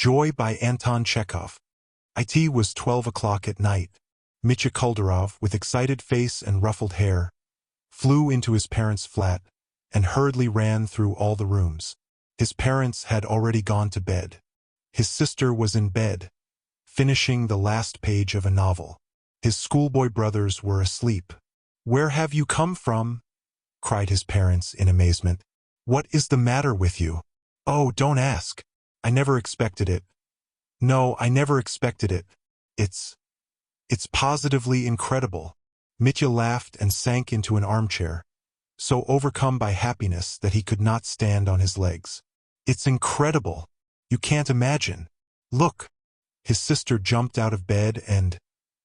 Joy by Anton Chekhov. It was 12 o'clock at night. Mitya Kuldarov, with excited face and ruffled hair, flew into his parents' flat and hurriedly ran through all the rooms. His parents had already gone to bed. His sister was in bed, finishing the last page of a novel. His schoolboy brothers were asleep. "Where have you come from?" cried his parents in amazement. "What is the matter with you?" "Oh, don't ask. I never expected it. No, I never expected it. It's positively incredible." Mitya laughed and sank into an armchair, so overcome by happiness that he could not stand on his legs. "It's incredible. You can't imagine. Look." His sister jumped out of bed and,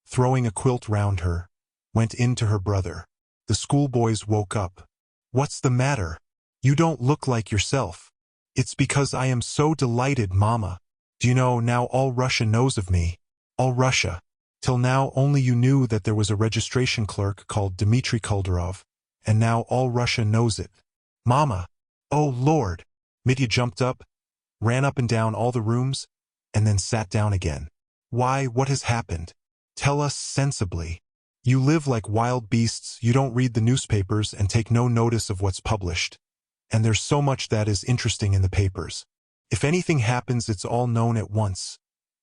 throwing a quilt round her, went in to her brother. The schoolboys woke up. "What's the matter? You don't look like yourself." "It's because I am so delighted, Mama. Do you know, now all Russia knows of me. All Russia. Till now only you knew that there was a registration clerk called Dmitri Kuldarov, and now all Russia knows it. Mama! Oh, Lord!" Mitya jumped up, ran up and down all the rooms, and then sat down again. "Why, what has happened? Tell us sensibly. You live like wild beasts, you don't read the newspapers and take no notice of what's published. And there's so much that is interesting in the papers. If anything happens, it's all known at once.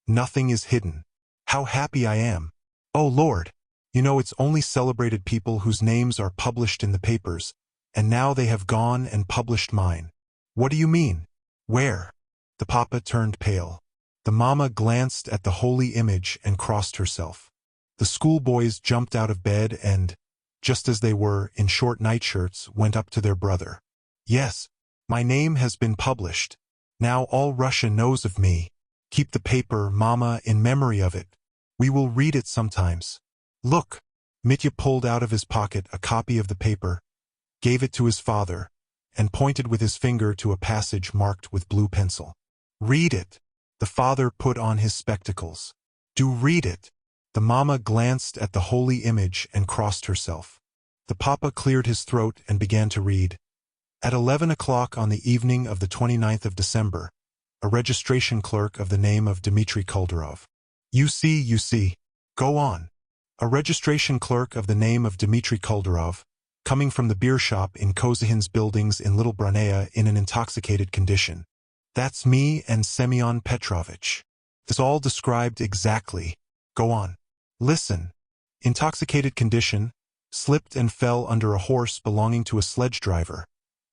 Nothing is hidden. How happy I am. Oh, Lord! You know, it's only celebrated people whose names are published in the papers, and now they have gone and published mine." "What do you mean? Where?" The papa turned pale. The mama glanced at the holy image and crossed herself. The schoolboys jumped out of bed and, just as they were, in short nightshirts, went up to their brother. "Yes, my name has been published. Now all Russia knows of me. Keep the paper, Mama, in memory of it. We will read it sometimes. Look." Mitya pulled out of his pocket a copy of the paper, gave it to his father, and pointed with his finger to a passage marked with blue pencil. "Read it." The father put on his spectacles. "Do read it." The mama glanced at the holy image and crossed herself. The papa cleared his throat and began to read. At 11 o'clock on the evening of the 29th of December, a registration clerk of the name of Dmitri Kuldarov. You see. Go on. A registration clerk of the name of Dmitri Kuldarov, coming from the beer shop in Kozahin's buildings in Little Branea in an intoxicated condition. That's me and Semyon Petrovich. It's all described exactly. Go on. Listen. Intoxicated condition, slipped and fell under a horse belonging to a sledge driver,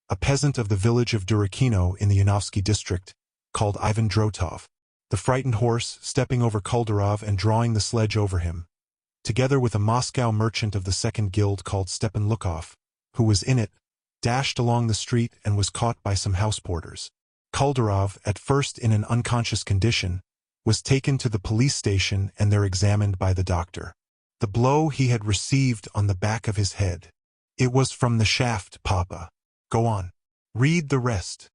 a peasant of the village of Durakino in the Yanovsky district, called Ivan Drotov. The frightened horse, stepping over Kuldarov and drawing the sledge over him, together with a Moscow merchant of the second guild called Stepan Lukov, who was in it, dashed along the street and was caught by some house porters. Kuldarov, at first in an unconscious condition, was taken to the police station and there examined by the doctor. The blow he had received on the back of his head. It was from the shaft, Papa. Go on. Read the rest.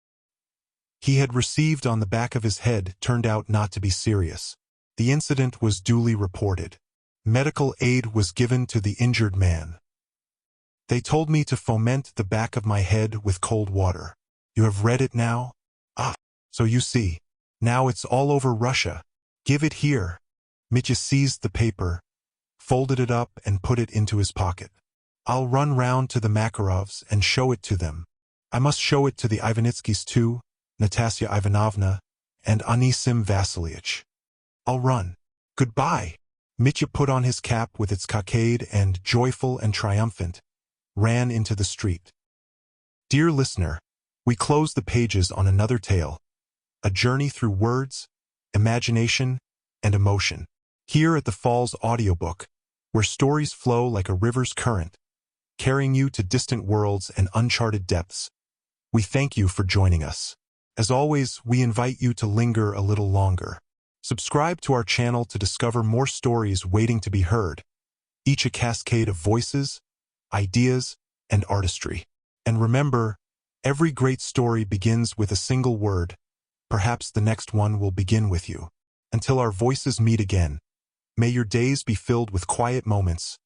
He had received on the back of his head turned out not to be serious. The incident was duly reported. Medical aid was given to the injured man. They told me to foment the back of my head with cold water. You have read it now? Ah, so you see. Now it's all over Russia. Give it here. Mitya seized the paper, folded it up and put it into his pocket. I'll run round to the Makarovs and show it to them. I must show it to the Ivanitskys too, Natasya Ivanovna, and Anisim Vasilyich. I'll run. Goodbye. Mitya put on his cap with its cockade and, joyful and triumphant, ran into the street. Dear listener, we close the pages on another tale, a journey through words, imagination, and emotion. Here at the Falls Audiobook, where stories flow like a river's current, carrying you to distant worlds and uncharted depths. We thank you for joining us. As always, we invite you to linger a little longer. Subscribe to our channel to discover more stories waiting to be heard, each a cascade of voices, ideas, and artistry. And remember, every great story begins with a single word. Perhaps the next one will begin with you. Until our voices meet again, may your days be filled with quiet moments,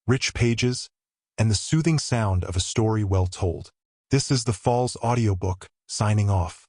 rich pages, and the soothing sound of a story well told. This is the Falls Audiobook, signing off.